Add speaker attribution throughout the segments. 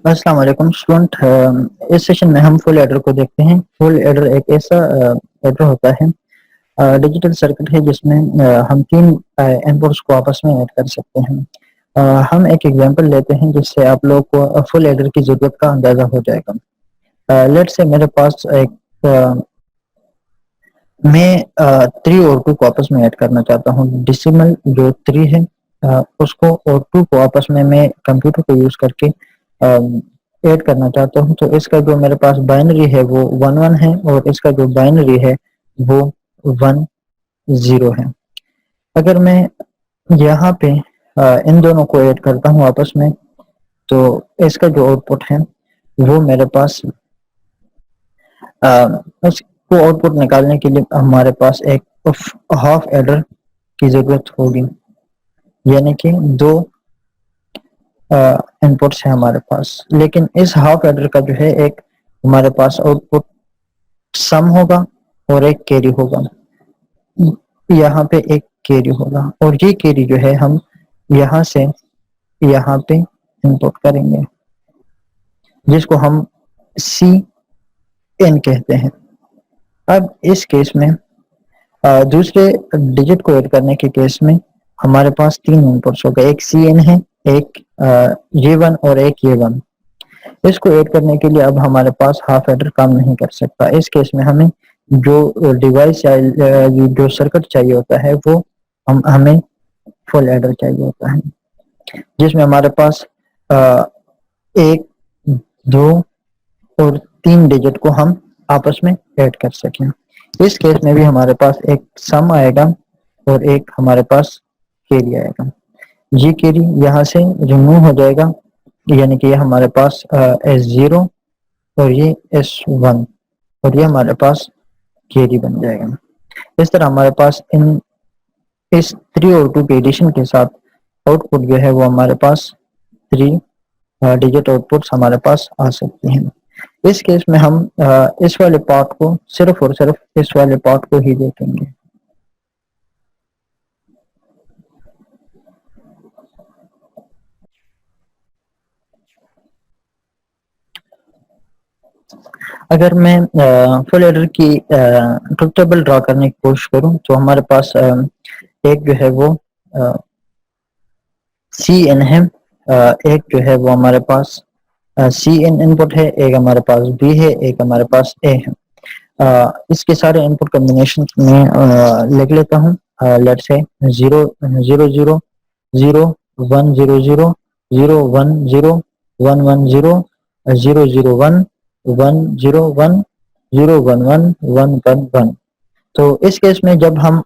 Speaker 1: السلام علیکم اسٹوڈنٹ، اس سیشن میں ہم فل ایڈر کو دیکھتے ہیں۔ فل ایڈر ایک ایسا ایڈر ہوتا ہے، ڈیجیٹل سرکٹ ہے جس میں ہم تین ان پٹس کو آپس میں ایڈ کر سکتے ہیں۔ ہم ایک ایگزامپل لیتے ہیں جس سے آپ لوگ کو فل ایڈر کی ضرورت کا اندازہ ہو جائے گا۔ لیٹ سے میرے پاس ایک میں 3 اور 2 کو آپس میں ایڈ کرنا چاہتا ہوں۔ ڈیسیمل جو 3 ہے اس کو اور 2 کو آپس میں کمپیوٹر کو یوز کر کے ایڈ کرنا چاہتا ہوں، تو اس کا جو میرے پاس بائنری ہے وہ 1 1 ہے، اور اس کا جو بائنری ہے وہ 1 0 ہے۔ اگر میں یہاں پہ ان دونوں کو ایڈ کرتا ہوں آپس میں، تو اس کا جو آؤٹ پٹ ہے وہ میرے پاس اس کو آؤٹ پٹ نکالنے کے لیے ہمارے پاس ایک ہاف ایڈر کی ضرورت ہوگی، یعنی کہ 2 ان پٹس ہیں ہمارے پاس۔ لیکن اس ہاف ایڈر کا جو ہے ایک ہمارے پاس آؤٹ پٹ سم ہوگا اور ایک کیری ہوگا، یہاں پہ ایک کیری ہوگا، اور یہ کیری جو ہے ہم یہاں سے یہاں پہ انپٹ کریں گے، جس کو ہم سی این کہتے ہیں۔ اب اس کیس میں دوسرے ڈیجٹ کو ایڈ کرنے کے کیس میں ہمارے پاس 3 انپٹس ہوگا، ایک سی این ہے، ایک یہ 1 اور ایک یہ 1۔ اس کو ایڈ کرنے کے لیے اب ہمارے پاس ہاف ایڈر کام نہیں کر سکتا۔ اس کیس میں ہمیں جو ڈیوائس جو سرکٹ چاہیے ہوتا ہے وہ ہمیں فل ایڈر چاہیے ہوتا ہے، جس میں ہمارے پاس 1 2 اور 3 ڈیجٹ کو ہم آپس میں ایڈ کر سکیں۔ اس کیس میں بھی ہمارے پاس ایک سم آئے گا اور ایک ہمارے پاس کیری آئے گا۔ یہ کیری یہاں سے ریموو ہو جائے گا، یعنی کہ یہ ہمارے پاس S0 اور یہ S1، اور یہ ہمارے پاس کیری بن جائے گا۔ اس طرح ہمارے پاس اس 3 اور 2 کے ایڈیشن کے ساتھ آؤٹ پٹ جو ہے وہ ہمارے پاس 3 ڈیجٹ آؤٹ پٹس ہمارے پاس آ سکتی ہیں۔ اس کیس میں ہم اس والے پارٹ کو صرف اور صرف اس والے پارٹ کو ہی دیکھیں گے۔ اگر میں فل ایڈر کی ٹروتھ ٹیبل ڈرا کرنے کی کوشش کروں تو ہمارے پاس ایک جو ہے وہ سی این ہے، ایک جو ہے وہ ہمارے پاس سی این ان پٹ ہے، ایک ہمارے پاس بی ہے، ایک ہمارے پاس اے ہے۔ اس کے سارے ان پٹ کمبینیشن میں لکھ لیتا ہوں۔ لیٹ سے 0 0 0 0 1 0 0 0 1 0 1 1 0 0 0 1 1 0 1 0 1 1 1 1 1۔ تو اس کیس میں جب ہم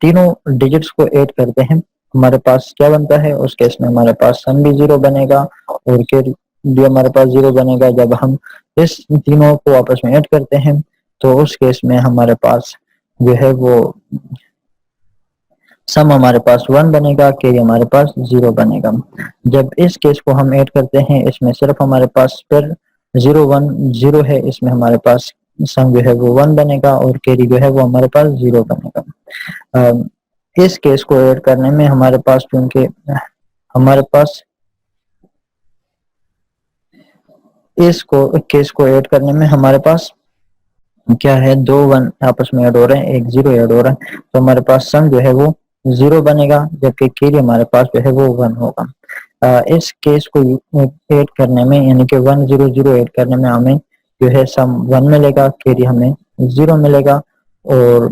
Speaker 1: تینوں ڈیجٹس کو ایڈ کرتے ہیں ہمارے پاس کیا بنتا ہے؟ اس کیس میں ہمارے پاس سم بھی 0 بنے گا اور کیری بھی ہمارے پاس 0 بنے گا۔ جب ہم اس تینوں کو آپس میں ایڈ کرتے ہیں تو اس کیس میں ہمارے پاس جو ہے وہ سم ہمارے پاس 1 بنے گا، کیری ہمارے پاس 0 بنے گا۔ جب اس کیس کو ہم ایڈ کرتے ہیں اس میں صرف ہمارے پاس پھر 0 1 0 ہے، اس میں ہمارے پاس سم جو ہے وہ 1 بنے گا اور کیری جو ہے وہ ہمارے پاس 0 بنے گا۔ اس کیس کو ایڈ کرنے میں ہمارے پاس کیونکہ ہمارے پاس اس کو کیس کو ایڈ کرنے میں ہمارے پاس کیا ہے، 2 1 آپس میں ایڈ ہو رہے ہیں، ایک 0 ایڈ ہو رہا ہے، تو ہمارے پاس سم جو ہے وہ 0 بنے گا، جبکہ کیری ہمارے پاس جو ہے وہ 1 ہوگا۔ اس کیس کو ایڈ کرنے میں یعنی کہ 1 0 0 ایڈ کرنے میں ہمیں جو ہے سم 1 ملے گا، کیری ہمیں 0 ملے گا، اور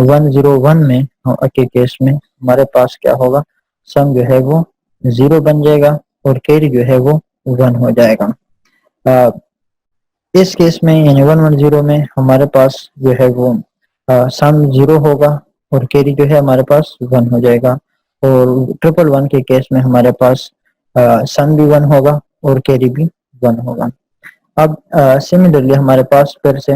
Speaker 1: 1 0 1 میں کے کیس میں ہمارے پاس کیا ہوگا، سم جو ہے وہ 0 بن جائے گا اور کیری جو ہے وہ 1 ہو جائے گا۔ اس کیس میں یعنی 1 1 0 میں ہمارے پاس جو ہے وہ سم 0 ہوگا اور کیری جو ہے ہمارے پاس 1 ہو جائے گا، اور 1 1 1 کے کیس میں ہمارے پاس سم بھی 1 ہوگا اور کیری بھی 1 ہوگا۔ اب سملرلی ہمارے پاس پھر سے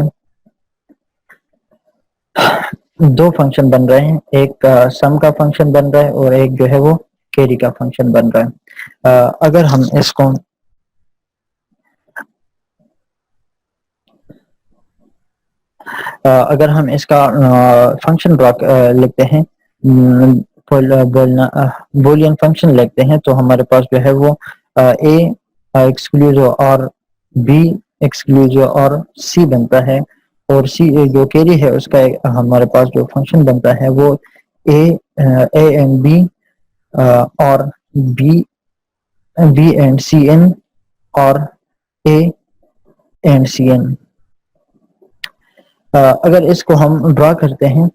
Speaker 1: 2 فنکشن بن رہے ہیں، ایک سم کا فنکشن بن رہا ہے اور ایک جو ہے وہ کیری کا فنکشن بن رہا ہے۔ اگر ہم اس کو اگر ہم اس کا فنکشن لکھتے ہیں، بولین فنکشن لکھتے ہیں، تو ہمارے پاس جو ہے وہ اے exclusive OR be exclusive OR سی بنتا ہے، اور سی جو کیری ہے اس کا ہمارے پاس جو فنکشن بنتا ہے وہ اے اینڈ بی اور بی اینڈ سی این اور اے اینڈ سی این۔ اگر اس کو ہم ڈرا کرتے ہیں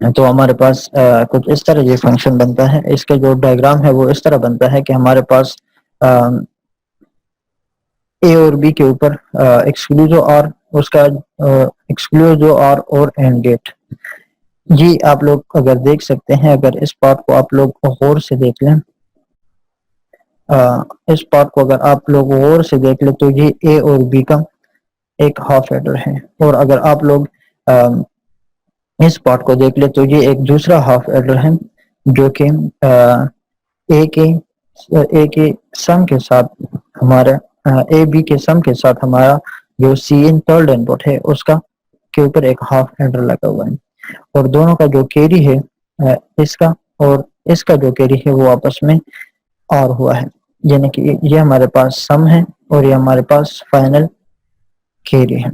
Speaker 1: تو ہمارے پاس کچھ اس طرح یہ فنکشن بنتا ہے، اس کا جو ڈائیگرام ہے وہ اس طرح بنتا ہے کہ ہمارے پاس اے اور بی کے اوپر ایکسکلوزو اور اس کا ایکسکلوزو اور اینڈ گیٹ۔ جی آپ لوگ اگر دیکھ سکتے ہیں، اگر اس پارٹ کو آپ لوگ غور سے دیکھ لیں، اس پارٹ کو اگر آپ لوگ غور سے دیکھ لیں تو یہ اے اور بی کا ایک ہاف ایڈر ہے، اور اگر آپ لوگ اس پارٹ کو دیکھ لیں تو یہ ایک دوسرا ہاف ایڈر ہے جو کہ اے کے سم کے ساتھ ہمارا اے بی کے سم کے ساتھ ہمارا جو سی ان تھرڈ ان پٹ ہے اس کا کے اوپر ایک ہاف ایڈر لگا ہوا ہے، اور دونوں کا جو کیری ہے اس کا اور اس کا جو کیری ہے وہ آپس میں اور ہوا ہے، یعنی کہ یہ ہمارے پاس سم ہے اور یہ ہمارے پاس فائنل کیری ہے۔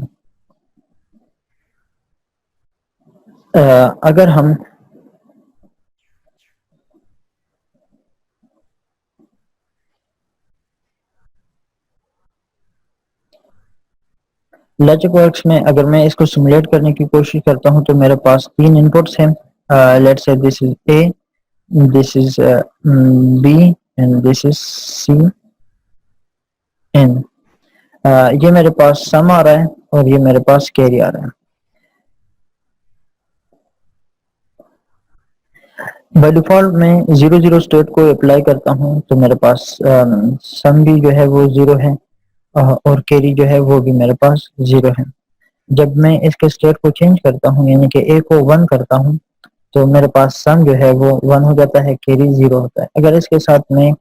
Speaker 1: اگر ہم لاجک ورکس میں اگر میں اس کو سمولیٹ کرنے کی کوشش کرتا ہوں تو میرے پاس تین انپٹس ہیں، لیٹس سے this is A, this is B and this is C N. یہ میرے پاس سم آ رہا ہے اور یہ میرے پاس کیری آ رہا ہے۔ بائی ڈیفالٹ میں 0 0 اسٹیٹ کو اپلائی کرتا ہوں تو میرے پاس سم بھی جو ہے وہ 0 ہے اور کیری جو ہے وہ بھی میرے پاس 0 ہے۔ جب میں اس کے اسٹیٹ کو چینج کرتا ہوں یعنی کہ اے کو 1 کرتا ہوں تو میرے پاس سم جو ہے وہ 1 ہو جاتا ہے، کیری 0 ہوتا ہے۔ اگر اس کے ساتھ میں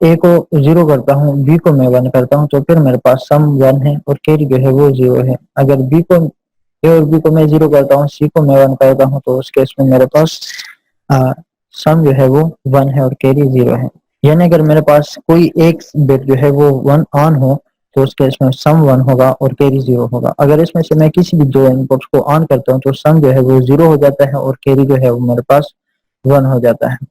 Speaker 1: اے کو 0 کرتا ہوں، بی کو میں 1 کرتا ہوں تو پھر میرے پاس سم 1 ہے اور کیری جو ہے وہ 0 ہے۔ اگر بی کو اے اور بی کو میں 0 کرتا ہوں، سی کو میں 1 کرتا ہوں تو اس کیس میں میرے پاس سم جو ہے وہ 1 ہے اور کیری 0 ہے۔ یعنی اگر میرے پاس کوئی ایک بٹ جو ہے وہ 1 آن ہو تو اس کیس میں سم 1 ہوگا اور کیری 0 ہوگا۔ اگر اس میں سے میں کسی بھی دو انپٹس کو آن کرتا ہوں تو سم جو ہے وہ 0 ہو جاتا ہے اور کیری جو ہے وہ میرے پاس 1 ہو جاتا ہے۔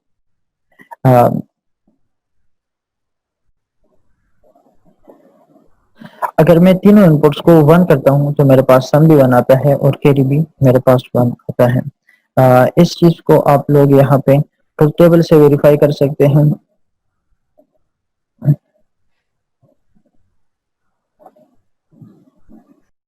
Speaker 1: اگر میں تینوں انپٹس کو 1 کرتا ہوں تو میرے پاس سم بھی 1 آتا ہے اور کیری بھی میرے پاس 1 آتا ہے۔ اس چیز کو آپ لوگ یہاں پہ ٹیبل سے ویریفائی کر سکتے ہیں،